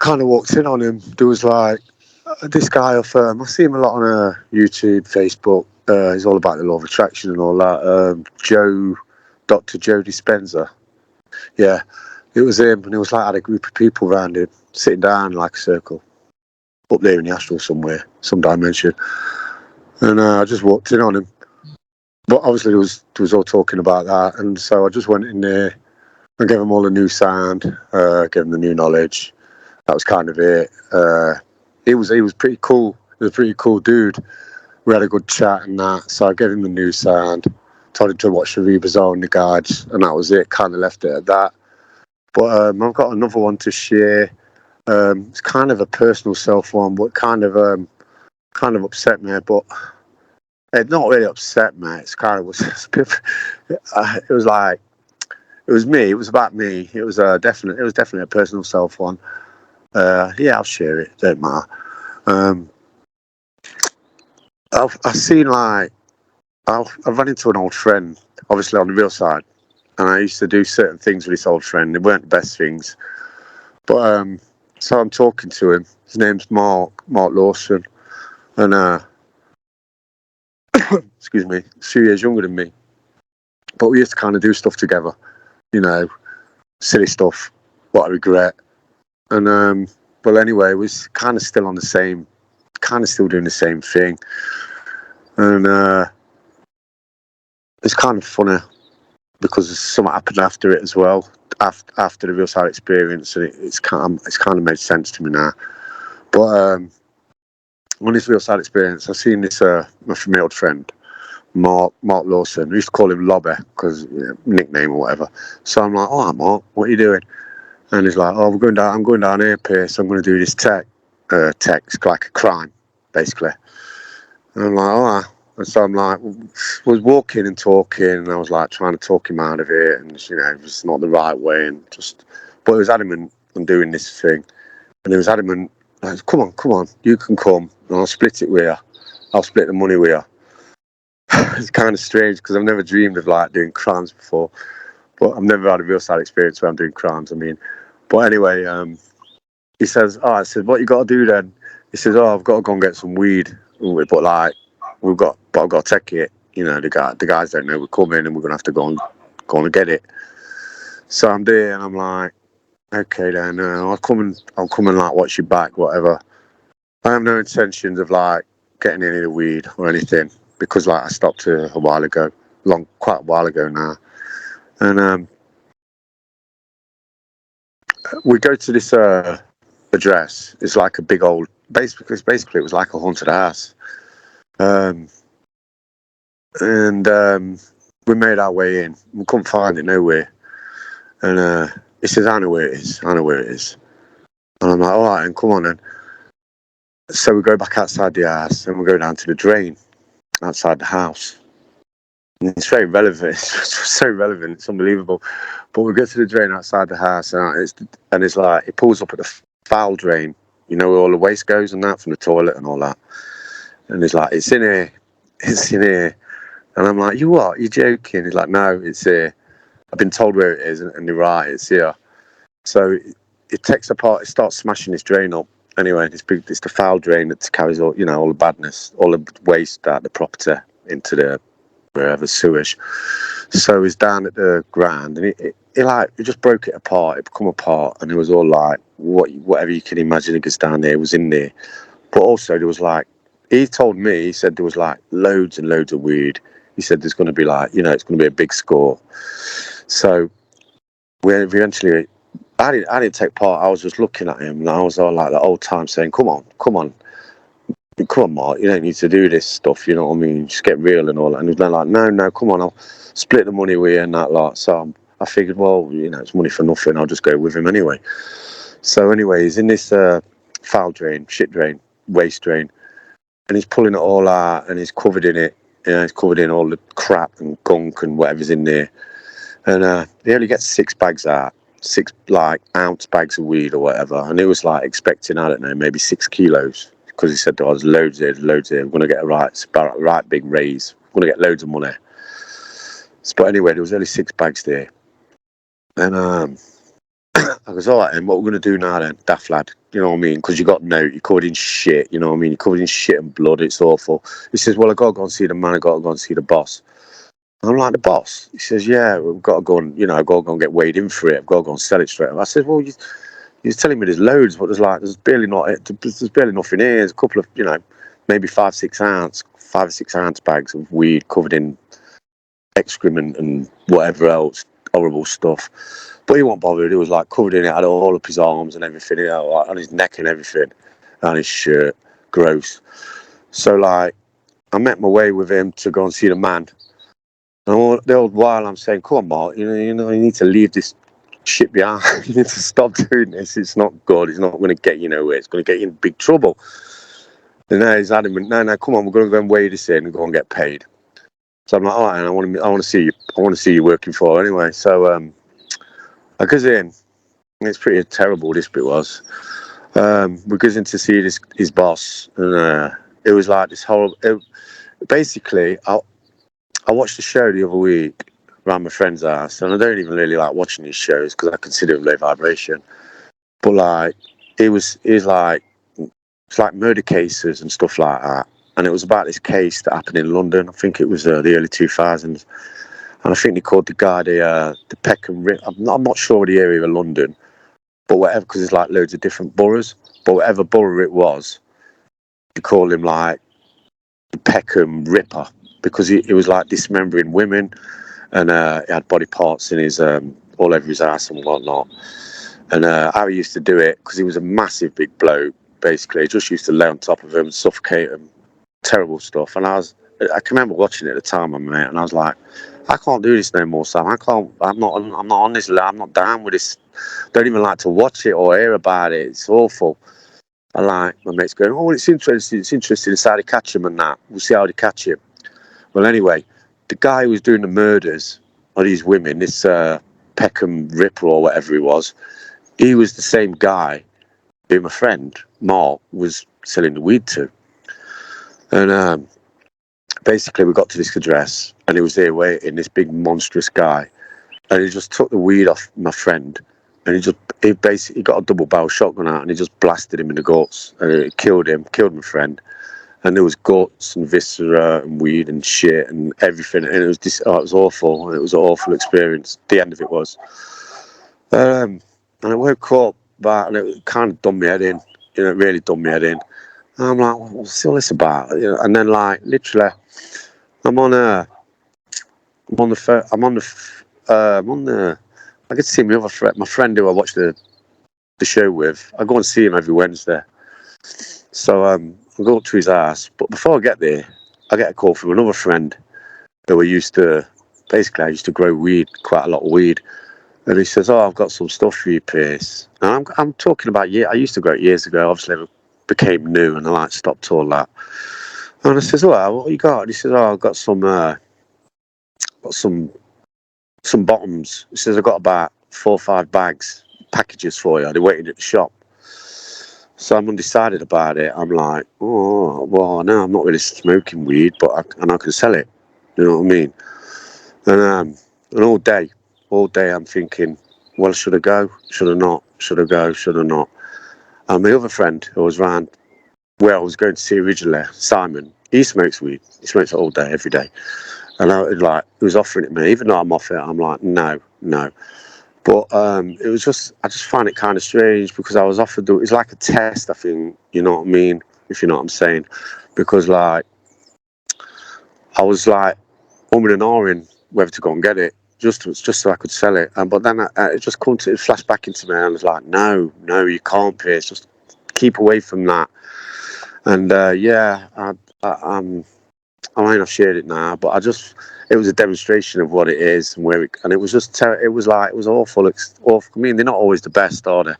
kind of walked in on him. There was like this guy off, I see him a lot on YouTube, Facebook. He's all about the law of attraction and all that. Dr. Joe Dispenza. Yeah, it was him, and it was like I had a group of people around him, sitting down like a circle, up there in the astral somewhere, some dimension. And I just walked in on him. But obviously there was all talking about that, and so I just went in there and gave them all a new sound, gave them the new knowledge. That was kind of it. He was pretty cool. He was a pretty cool dude. We had a good chat and that, so I gave him the new sound, told him to watch the Rebazar and the guides, and that was it. Kind of left it at that. But I've got another one to share. It's kind of a personal self one, but kind of upset me. But it not really upset me. It's kind of it was like it was me. It was about me. It was definitely a personal self one. Yeah, I'll share it. Don't matter. I've seen like I've run into an old friend, obviously on the real side, and I used to do certain things with this old friend. They weren't the best things, but so I'm talking to him. His name's Mark Lawson, and excuse me, a few years younger than me. But we used to kind of do stuff together, you know, silly stuff, what I regret. And well, anyway, we was kind of still on the same, kind of still doing the same thing. And it's kind of funny because something happened after it as well, after the real side experience, and it's kind of made sense to me now. But on this real side experience, I've seen this my familiar friend, Mark Lawson. We used to call him Lobby because nickname or whatever. So I'm like, "Oh, Mark, what are you doing?" And he's like, "Oh, I'm going down here, Pearce. I'm going to do this text like a crime, basically." And I'm like, "Oh." And so I'm like, was walking and talking, and I was like trying to talk him out of it, and it was not the right way, and but he was adamant on doing this thing, and he was adamant, like, come on, you can come, and I'll split it with you. I'll split the money with you. It's kind of strange because I've never dreamed of like doing crimes before, but I've never had a real side experience where I'm doing crimes. But anyway, he says, "Oh," I said, "What you got to do then?" He says, "Oh, I've got to go and get some weed, but like I've got to take it. The guys don't know we're coming, and we're gonna have to go and get it." So I'm there, and I'm like, "Okay then, I'll come and like watch your back, whatever." I have no intentions of like getting any of the weed or anything because like I stopped quite a while ago now, and we go to this address. It's like a big old basically it was like a haunted house. And we made our way in. We couldn't find it nowhere. And he says, I know where it is. And I'm like, all right, and come on then. So we go back outside the house and we go down to the drain outside the house. And it's very relevant. It's so relevant. It's unbelievable. But we go to the drain outside the house, and it's like it pulls up at the foul drain. You know where all the waste goes and that from the toilet and all that. And it's like, it's in here. And I'm like, you what? You're joking? He's like, no, it's here. I've been told where it is, and you're right, it's here. So it takes apart, it starts smashing this drain up. Anyway, it's the foul drain that carries all the badness, all the waste out of the property into the wherever sewage. So it's down at the ground, and it just broke it apart. It come apart, and it was all like whatever you can imagine it gets down there was in there. But also there was like, he told me, he said there was like loads and loads of weed. He said there's going to be like, it's going to be a big score. So we eventually, I didn't take part. I was just looking at him, and I was all like the old time saying, come on, Mark, you don't need to do this stuff, you know what I mean? Just get real and all that. And he's like, no, come on, I'll split the money with you and that lot. So I figured, well, it's money for nothing. I'll just go with him anyway. So anyway, he's in this foul drain, shit drain, waste drain, and he's pulling it all out, and he's covered in it. He's covered in all the crap and gunk and whatever's in there. And he only gets 6 bags out, 6 like ounce bags of weed or whatever. And he was like expecting, I don't know, maybe 6 kilos. Because he said, there's loads here. We're going to get a right big raise. We're going to get loads of money. But anyway, there was only 6 bags there. And I goes, all right, then, what we're going to do now then, daft lad, you know what I mean? Because you got note, you're covered in shit, you know what I mean? You're covered in shit and blood, it's awful. He says, well, I got to go and see the man, I got to go and see the boss. And I'm like, the boss? He says, yeah, we've got to go and, you know, I've got to go and get weighed in for it, I've got to go and sell it straight away. I said, well, you're telling me there's loads, but there's barely nothing here. There's a couple of, you know, maybe 5 or 6 ounce bags of weed covered in excrement and whatever else, horrible stuff. But he wasn't bothered. He was like covered in it, had all up his arms and everything, you know, like on his neck and everything, and his shirt. Gross. So like, I met my way with him to go and see the man. And all the old while I'm saying, come on, Mark, you know, you need to leave this shit behind. You need to stop doing this. It's not good. It's not going to get you nowhere. It's going to get you in big trouble. And now he's adamant, no, come on, we're going to go and weigh this in and go and get paid. So I'm like, all right, and I want to see you working for her anyway. So I goes in. It's pretty terrible. This bit was. We goes in to see his boss, and it was like this whole. Basically, I watched a show the other week around my friend's house, and I don't even really like watching these shows because I consider them low vibration. But like, it's like murder cases and stuff like that. And it was about this case that happened in London. I think it was the early 2000s. And I think they called the guy the Peckham Rip. I'm not sure the area of London, but whatever, because there's like loads of different boroughs. But whatever borough it was, they called him like the Peckham Ripper, because he was like dismembering women, and he had body parts in his all over his ass and whatnot. And how he used to do it, because he was a massive big bloke, basically, he just used to lay on top of him, suffocate him, terrible stuff. And I can remember watching it at the time, mate, and I was like, I can't do this no more, Sam. I'm not on this. I'm not down with this. Don't even like to watch it or hear about it. It's awful. I like my mates going, oh, it's interesting. It's how they catch him and that. We'll see how they catch him. Well, anyway, the guy who was doing the murders of these women, this Peckham Ripper or whatever he was the same guy who my friend Mark was selling the weed to. And basically, we got to this address, and he was there waiting, this big monstrous guy, and he just took the weed off my friend, and he basically got a double barrel shotgun out, and he just blasted him in the guts, and it killed my friend. And there was guts and viscera and weed and shit and everything, and it was awful. It was an awful experience. The end of it was, and I woke up back, and it kind of done my head in. You know, it really done my head in. And I'm like, what's all this about? You know, and then like literally, I'm on the. I get to see my friend who I watch the show with. I go and see him every Wednesday. So I go up to his house, but before I get there, I get a call from another friend who I used to grow weed, quite a lot of weed. And he says, oh, I've got some stuff for you, Pearce. And I'm talking about, I used to grow it years ago. Obviously, I became new and I like stopped all that. And I says, oh, what you got? And he says, oh, I've got some bottoms. He says, I've got about 4 or 5 packages for you. They're waiting at the shop. So I'm undecided about it. I'm like, oh, well, no, I'm not really smoking weed, but I can sell it. You know what I mean? And all day I'm thinking, well, should I go? Should I not? Should I go? Should I not? And my other friend who was round where I was going to see originally, Simon, he smokes weed. He smokes it all day, every day. And he was offering it me, even though I'm off it. I'm like, no. But it was I just find it kind of strange, because I was offered, it's like a test, I think, you know what I mean, if you know what I'm saying, because like, I was like, and ahhing whether to go and get it, just so I could sell it. But then it just it flashed back into me, and I was like, no, you can't, Pearce, just keep away from that. And I mean, I've shared it now, but it was a demonstration of what it is and it was just it was awful. It's awful. I mean, they're not always the best, are they?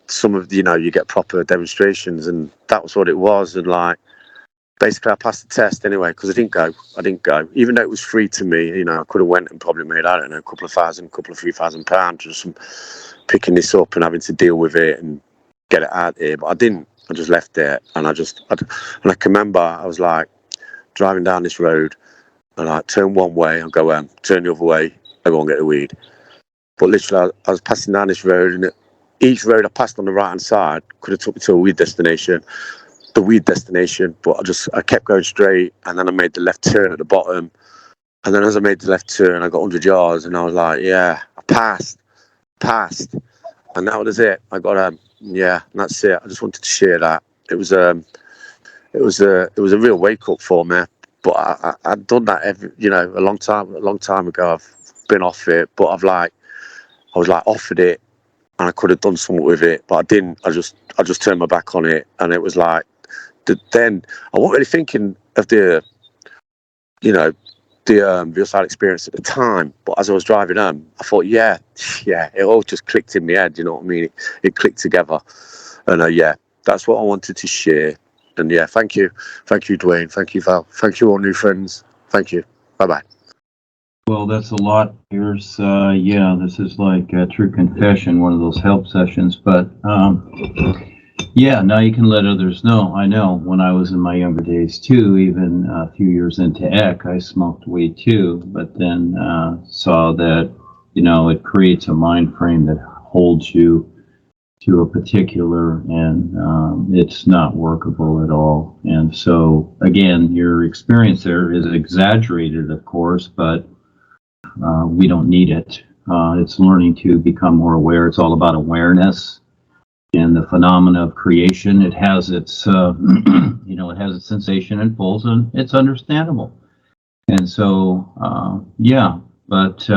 Some of you get proper demonstrations, and that was what it was. And like, basically, I passed the test anyway, because I didn't go, even though it was free to me. I could have went and probably made, I don't know, a couple of £3,000 just from picking this up and having to deal with it and get it out here. But I didn't. I just left it, and I can remember I was like driving down this road, and I turn one way, I go turn the other way, I go and get the weed. but literally I was passing down this road, and each road I passed on the right hand side could have took me to a weed destination, but I kept going straight, and then I made the left turn at the bottom, and then as I made the left turn I got 100 yards, and I was like, yeah, I passed, and that was it. I got yeah, and that's it. I just wanted to share that. It was a real wake up for me, but I'd done that a long time ago. I've been off it, but I was offered it, and I could have done something with it, but I didn't. I just turned my back on it, and it was like, then I wasn't really thinking of the real side experience at the time, but as I was driving home, I thought, yeah, it all just clicked in my head. You know what I mean? It clicked together, and yeah, that's what I wanted to share. And yeah, thank you, Duane, thank you, Val, thank you, all new friends, thank you, bye. Well, that's a lot. Here's yeah, this is like a true confession, one of those help sessions, but yeah, now you can let others know. I know when I was in my younger days too, even a few years into EC, I smoked weed too, but then saw that, it creates a mind frame that holds you to a particular, and it's not workable at all. And so, again, your experience there is exaggerated, of course, but we don't need it. It's learning to become more aware. It's all about awareness and the phenomena of creation. It has its, it has its sensation and pulls, and it's understandable. And so, yeah, but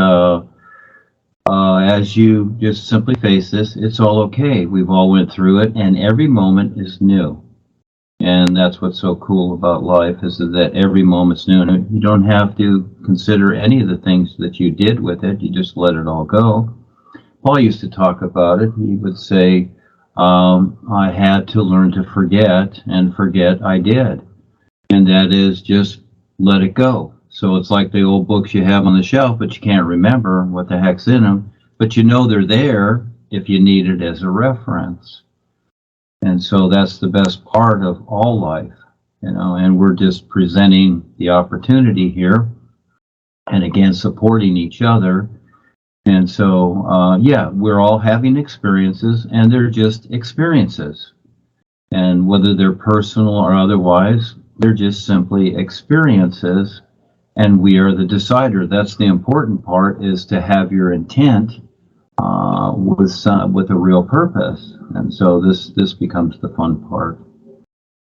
as you just simply face this, it's all okay. We've all went through it, and every moment is new. And that's what's so cool about life, is that every moment's new. And you don't have to consider any of the things that you did with it. You just let it all go. Paul used to talk about it. He would say, I had to learn to forget, and forget I did. And that is just let it go. So it's like the old books you have on the shelf, but you can't remember what the heck's in them. But they're there if you need it as a reference. And so that's the best part of all life, and we're just presenting the opportunity here, and again, supporting each other. And so, yeah, we're all having experiences, and they're just experiences. And whether they're personal or otherwise, they're just simply experiences. And we are the decider. That's the important part, is to have your intent with a real purpose. And so this becomes the fun part.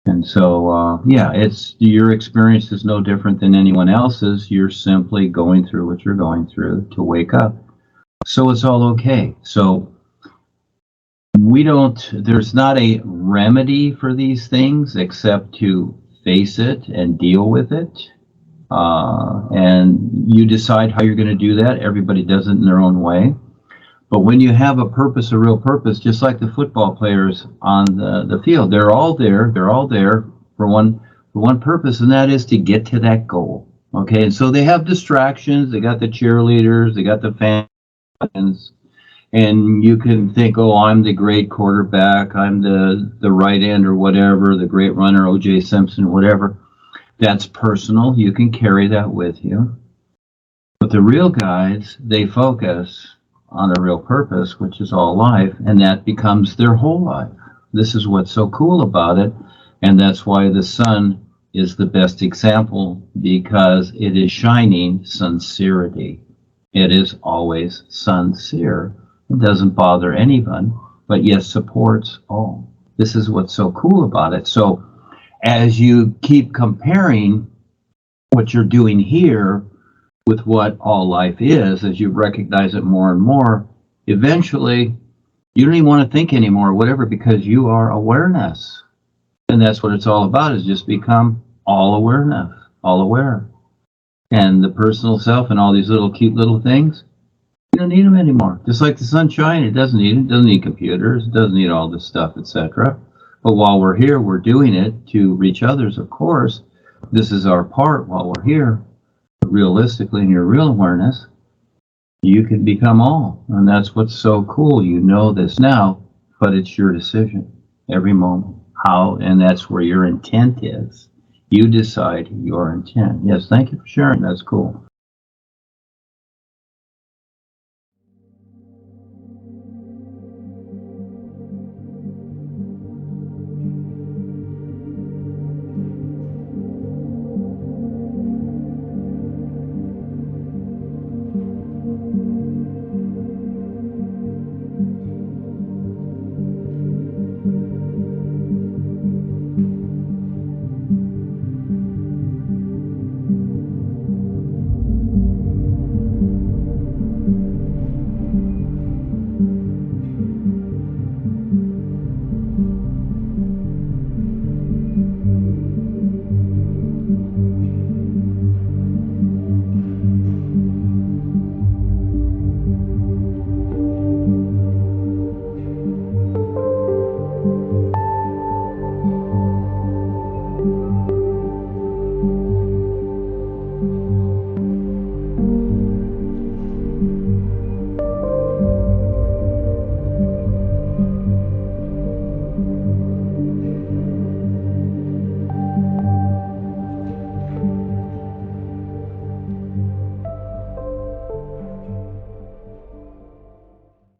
And so, yeah, your experience is no different than anyone else's. You're simply going through what you're going through to wake up. So it's all okay. So there's not a remedy for these things except to face it and deal with it. And you decide how you're going to do that. Everybody does it in their own way. But when you have a purpose, a real purpose, just like the football players on the field, they're all there for one purpose, and that is to get to that goal. Okay, and so they have distractions. They got the cheerleaders, they got the fans, and you can think, oh, I'm the great quarterback, I'm the right end or whatever, the great runner, O.J. Simpson, whatever. That's personal. You can carry that with you. But the real guys, they focus on a real purpose, which is all life, and that becomes their whole life. This is what's so cool about it, and that's why the sun is the best example, because it is shining sincerity. It is always sincere. It doesn't bother anyone, but yet supports all. This is what's so cool about it. So as you keep comparing what you're doing here with what all life is, as you recognize it more and more, eventually you don't even want to think anymore, whatever, because you are awareness. And that's what it's all about, is just become all awareness, all aware. And the personal self and all these little cute little things, you don't need them anymore. Just like the sunshine, it doesn't need it. It doesn't need computers. It doesn't need all this stuff, etc. But while we're here, we're doing it to reach others, of course. This is our part while we're here. Realistically, in your real awareness, you can become all. And that's what's so cool. You know this now, but it's your decision every moment. How, and that's where your intent is. You decide your intent. Yes, thank you for sharing. That's cool.